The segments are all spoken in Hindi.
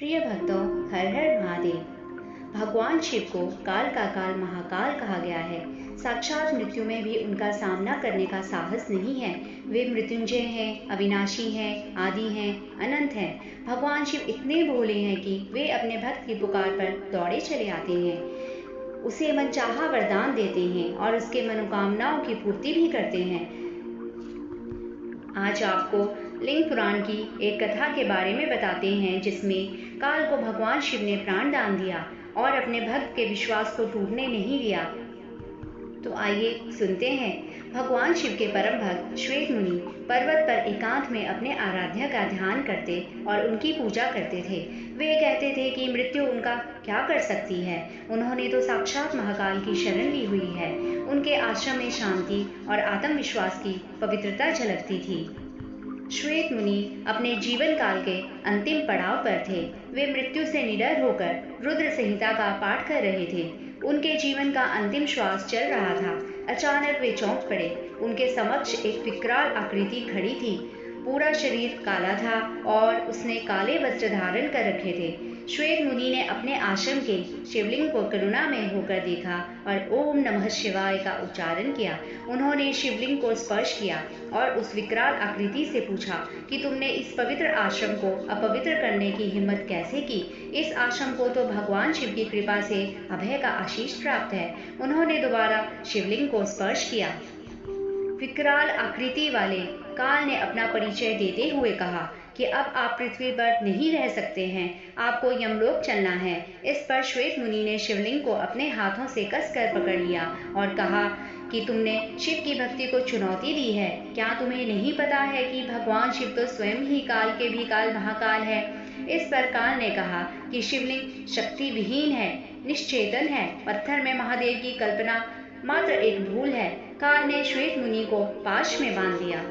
प्रिय भक्तों, हर हर महादेव। भगवान शिव को काल का काल महाकाल कहा गया है। साक्षात मृत्यु में भी उनका सामना करने का साहस नहीं है। वे मृत्युंजय हैं, अविनाशी हैं, आदि हैं, अनंत हैं। भगवान शिव इतने भोले हैं कि वे अपने भक्त की पुकार पर दौड़े चले आते हैं, उसे मनचाहा वरदान देते हैं और उसके मनोकामनाओं की पूर्ति भी करते हैं। आज आपको लिंग पुराण की एक कथा के बारे में बताते हैं, जिसमें काल को भगवान शिव ने प्राण दान दिया और अपने भक्त के विश्वास को टूटने नहीं दिया। तो आइए सुनते हैं। भगवान शिव के परम भक्त श्वेत मुनि पर्वत पर एकांत में अपने आराध्य का ध्यान करते और उनकी पूजा करते थे। वे कहते थे कि मृत्यु उनका क्या कर सकती है, उन्होंने तो साक्षात महाकाल की शरण ली हुई है। उनके आश्रम में शांति और आत्मविश्वास की पवित्रता झलकती थी। श्वेत मुनि अपने जीवन काल के अंतिम पड़ाव पर थे। वे मृत्यु से निडर होकर रुद्र संहिता का पाठ कर रहे थे। उनके जीवन का अंतिम श्वास चल रहा था। अचानक वे चौंक पड़े। उनके समक्ष एक विकराल आकृति खड़ी थी। पूरा शरीर काला था और उसने काले वस्त्र धारण कर रखे थे। श्वेत मुनि ने अपने आश्रम के शिवलिंग को करुणा में होकर देखा और ओम नमः शिवाय का उच्चारण किया। उन्होंने शिवलिंग को स्पर्श किया और उस विकराल आकृति से पूछा कि तुमने इस पवित्र आश्रम को अपवित्र करने की हिम्मत कैसे की? इस आश्रम को तो भगवान शिव की कृपा से अभय का आशीष प्राप्त है। उन्होंने दोबारा शिवलिंग को स्पर्श किया। विकराल आकृति वाले काल ने अपना परिचय देते हुए कहा कि अब आप पृथ्वी पर नहीं रह सकते हैं, आपको यमलोक चलना है। इस पर श्वेत मुनि ने शिवलिंग को अपने हाथों से कसकर पकड़ लिया और कहा कि तुमने शिव की भक्ति को चुनौती दी है। क्या तुम्हें नहीं पता है कि भगवान शिव तो स्वयं ही काल के भी काल महाकाल है? इस पर काल ने कहा कि शिवलिंग शक्ति विहीन है, निश्चेतन है। पत्थर में महादेव की कल्पना मात्र एक भूल है। काल ने श्वेत मुनि को पाश में बांध दिया।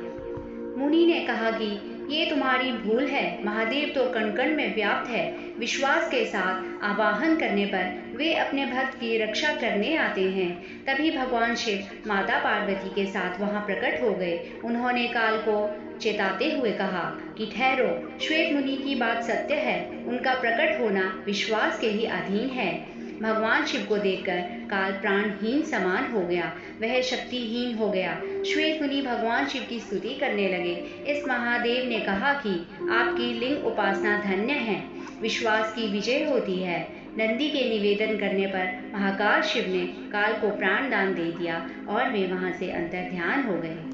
मुनि ने कहा कि ये तुम्हारी भूल है, महादेव तो कण कण में व्याप्त है। विश्वास के साथ आवाहन करने पर वे अपने भक्त की रक्षा करने आते हैं। तभी भगवान शिव माता पार्वती के साथ वहां प्रकट हो गए। उन्होंने काल को चेताते हुए कहा कि ठहरो, श्वेत मुनि की बात सत्य है, उनका प्रकट होना विश्वास के ही अधीन है। भगवान शिव को देखकर काल प्राणहीन समान हो गया, वह शक्तिहीन हो गया। श्वेत मुनि भगवान शिव की स्तुति करने लगे। इस महादेव ने कहा कि आपकी लिंग उपासना धन्य है, विश्वास की विजय होती है। नंदी के निवेदन करने पर महाकाल शिव ने काल को प्राण दान दे दिया और वे वहां से अंतर्ध्यान हो गए।